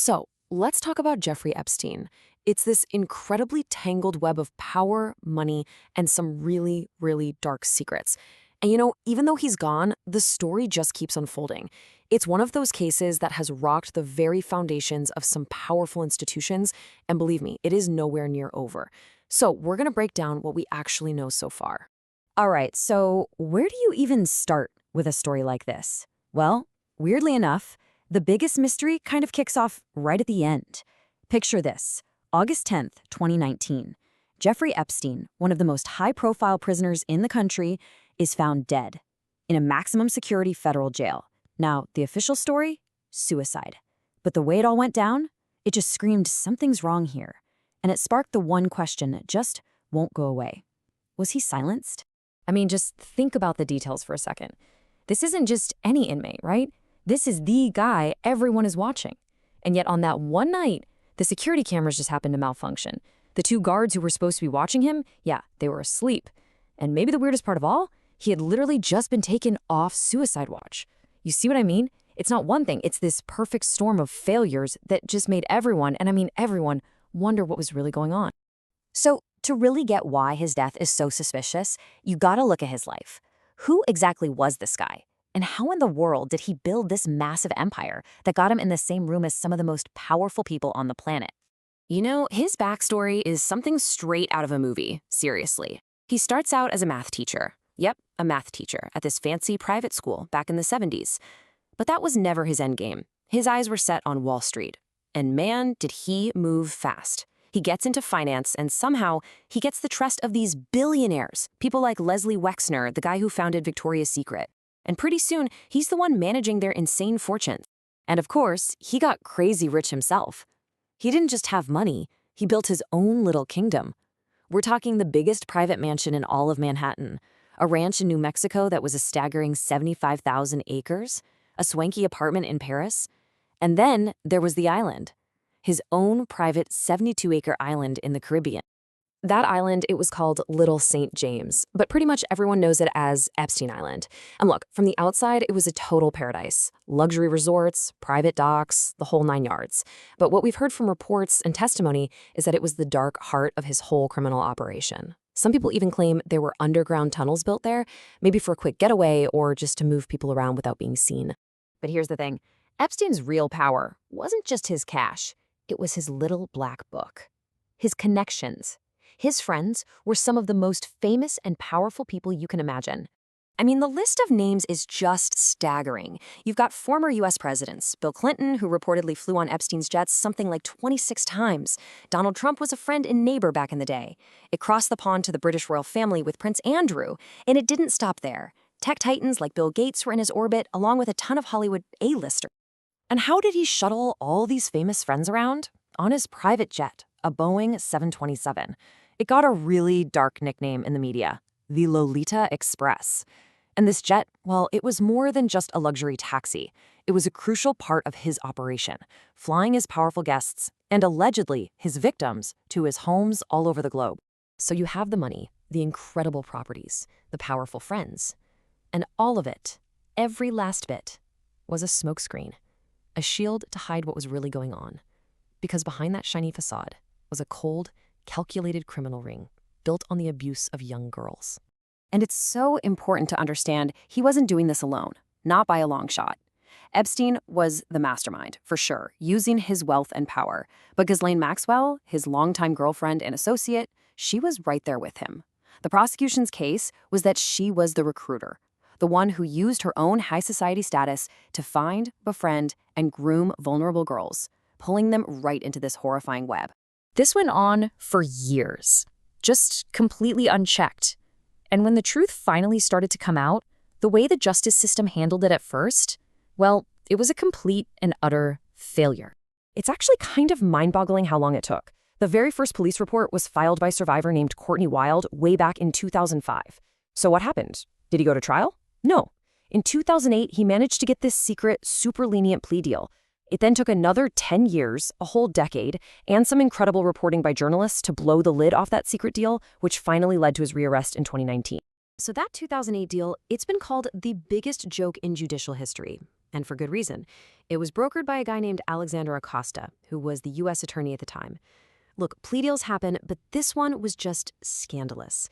So, let's talk about Jeffrey Epstein. It's this incredibly tangled web of power, money, and some really, really dark secrets. And even though he's gone, the story just keeps unfolding. It's one of those cases that has rocked the very foundations of some powerful institutions, and believe me, it is nowhere near over. So, we're going to break down what we actually know so far. All right, so where do you even start with a story like this? Well, weirdly enough, the biggest mystery kind of kicks off right at the end. Picture this: August 10th, 2019. Jeffrey Epstein, one of the most high-profile prisoners in the country, is found dead in a maximum security federal jail. Now, the official story? Suicide. But the way it all went down? It just screamed something's wrong here. And it sparked the one question that just won't go away. Was he silenced? I mean, just think about the details for a second. This isn't just any inmate, right? This is the guy everyone is watching. And yet on that one night, the security cameras just happened to malfunction. The two guards who were supposed to be watching him, yeah, they were asleep. And maybe the weirdest part of all, he had literally just been taken off suicide watch. You see what I mean? It's not one thing, it's this perfect storm of failures that just made everyone, and I mean everyone, wonder what was really going on. So, to really get why his death is so suspicious, you gotta look at his life. Who exactly was this guy? And how in the world did he build this massive empire that got him in the same room as some of the most powerful people on the planet? His backstory is something straight out of a movie, seriously. He starts out as a math teacher. Yep, a math teacher at this fancy private school back in the 70s. But that was never his endgame. His eyes were set on Wall Street. And man, did he move fast. He gets into finance, and somehow he gets the trust of these billionaires, people like Leslie Wexner, the guy who founded Victoria's Secret. And pretty soon, he's the one managing their insane fortunes. And of course, he got crazy rich himself. He didn't just have money, he built his own little kingdom. We're talking the biggest private mansion in all of Manhattan, a ranch in New Mexico that was a staggering 75,000 acres, a swanky apartment in Paris, and then there was the island. His own private 72-acre island in the Caribbean. That island, it was called Little St. James, but pretty much everyone knows it as Epstein Island. And look, from the outside, it was a total paradise. Luxury resorts, private docks, the whole 9 yards. But what we've heard from reports and testimony is that it was the dark heart of his whole criminal operation. Some people even claim there were underground tunnels built there, maybe for a quick getaway or just to move people around without being seen. But here's the thing. Epstein's real power wasn't just his cash. It was his little black book. His connections. His friends were some of the most famous and powerful people you can imagine. I mean, the list of names is just staggering. You've got former U.S. presidents, Bill Clinton, who reportedly flew on Epstein's jets something like 26 times. Donald Trump was a friend and neighbor back in the day. It crossed the pond to the British royal family with Prince Andrew, and it didn't stop there. Tech titans like Bill Gates were in his orbit, along with a ton of Hollywood A-listers. And how did he shuttle all these famous friends around? On his private jet, a Boeing 727. It got a really dark nickname in the media, the Lolita Express. And this jet, well, it was more than just a luxury taxi. It was a crucial part of his operation, flying his powerful guests, and allegedly his victims, to his homes all over the globe. So you have the money, the incredible properties, the powerful friends. And all of it, every last bit, was a smokescreen, a shield to hide what was really going on. Because behind that shiny facade was a cold, calculated criminal ring built on the abuse of young girls. And it's so important to understand he wasn't doing this alone, not by a long shot. Epstein was the mastermind, for sure, using his wealth and power. But Ghislaine Maxwell, his longtime girlfriend and associate, she was right there with him. The prosecution's case was that she was the recruiter, the one who used her own high society status to find, befriend, and groom vulnerable girls, pulling them right into this horrifying web. This went on for years, just completely unchecked. And when the truth finally started to come out, the way the justice system handled it at first, well, it was a complete and utter failure. It's actually kind of mind-boggling how long it took. The very first police report was filed by a survivor named Courtney Wild way back in 2005. So what happened? Did he go to trial? No. In 2008, he managed to get this secret, super lenient plea deal. It then took another 10 years, a whole decade, and some incredible reporting by journalists to blow the lid off that secret deal, which finally led to his rearrest in 2019. So that 2008 deal, it's been called the biggest joke in judicial history. and for good reason. It was brokered by a guy named Alexander Acosta, who was the U.S. attorney at the time. Look, plea deals happen, but this one was just scandalous.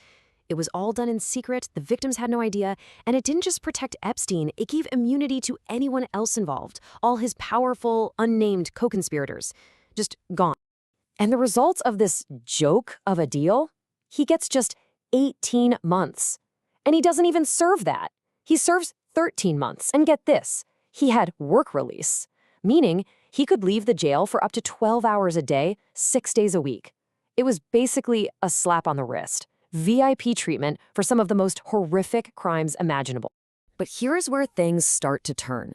It was all done in secret, the victims had no idea, and it didn't just protect Epstein, it gave immunity to anyone else involved, all his powerful, unnamed co-conspirators. Just gone. And the results of this joke of a deal? He gets just 18 months. And he doesn't even serve that. He serves 13 months. And get this, he had work release, meaning he could leave the jail for up to 12 hours a day, 6 days a week. It was basically a slap on the wrist. VIP treatment for some of the most horrific crimes imaginable. But here's where things start to turn.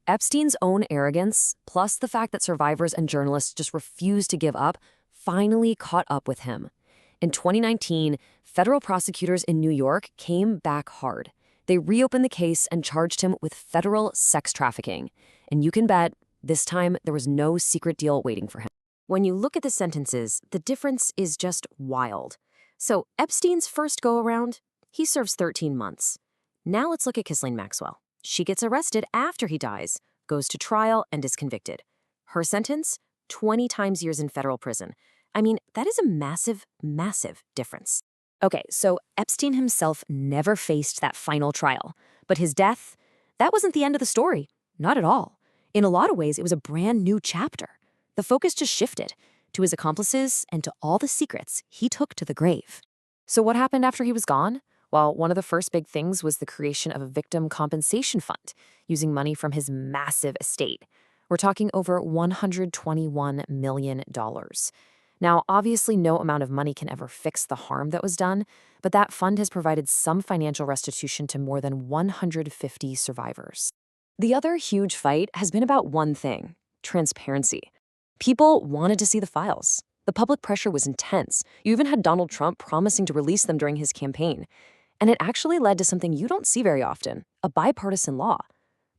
Epstein's own arrogance, plus the fact that survivors and journalists just refused to give up, finally caught up with him. In 2019, federal prosecutors in New York came back hard. They reopened the case and charged him with federal sex trafficking. And you can bet, this time there was no secret deal waiting for him. When you look at the sentences, the difference is just wild. So Epstein's first go-around, he serves 13 months. Now let's look at Ghislaine Maxwell. She gets arrested after he dies, goes to trial, and is convicted. Her sentence? 20 times years in federal prison. I mean, that is a massive, massive difference. Okay, so Epstein himself never faced that final trial. But his death, that wasn't the end of the story. Not at all. In a lot of ways, it was a brand new chapter. The focus just shifted to his accomplices and to all the secrets he took to the grave. So what happened after he was gone? Well, one of the first big things was the creation of a victim compensation fund using money from his massive estate. We're talking over $121 million. Now, obviously, no amount of money can ever fix the harm that was done, but that fund has provided some financial restitution to more than 150 survivors. The other huge fight has been about one thing: transparency. People wanted to see the files. The public pressure was intense. You even had Donald Trump promising to release them during his campaign. And it actually led to something you don't see very often: a bipartisan law.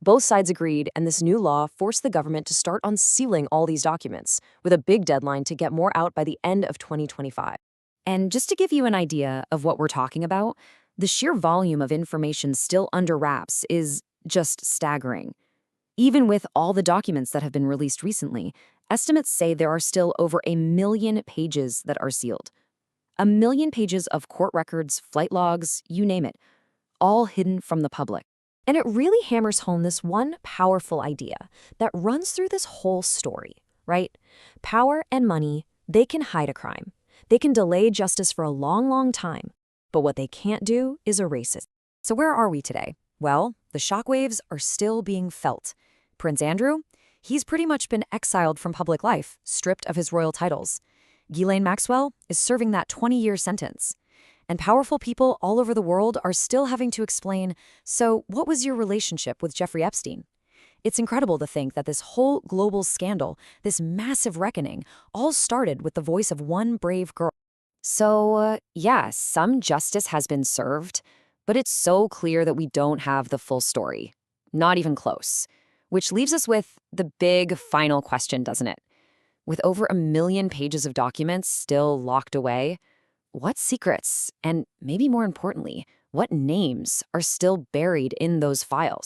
Both sides agreed, and this new law forced the government to start unsealing all these documents, with a big deadline to get more out by the end of 2025. And just to give you an idea of what we're talking about, the sheer volume of information still under wraps is just staggering. Even with all the documents that have been released recently, estimates say there are still over 1 million pages that are sealed. 1 million pages of court records, flight logs, you name it, all hidden from the public. And it really hammers home this one powerful idea that runs through this whole story, right? Power and money, they can hide a crime. They can delay justice for a long, long time. But what they can't do is erase it. So where are we today? Well, the shockwaves are still being felt. Prince Andrew, he's pretty much been exiled from public life, stripped of his royal titles. Ghislaine Maxwell is serving that 20-year sentence. And powerful people all over the world are still having to explain, so what was your relationship with Jeffrey Epstein? It's incredible to think that this whole global scandal, this massive reckoning, all started with the voice of one brave girl. So, yeah, some justice has been served, but it's so clear that we don't have the full story. Not even close. Which leaves us with the big final question, doesn't it? With over 1 million pages of documents still locked away, what secrets, and maybe more importantly, what names are still buried in those files?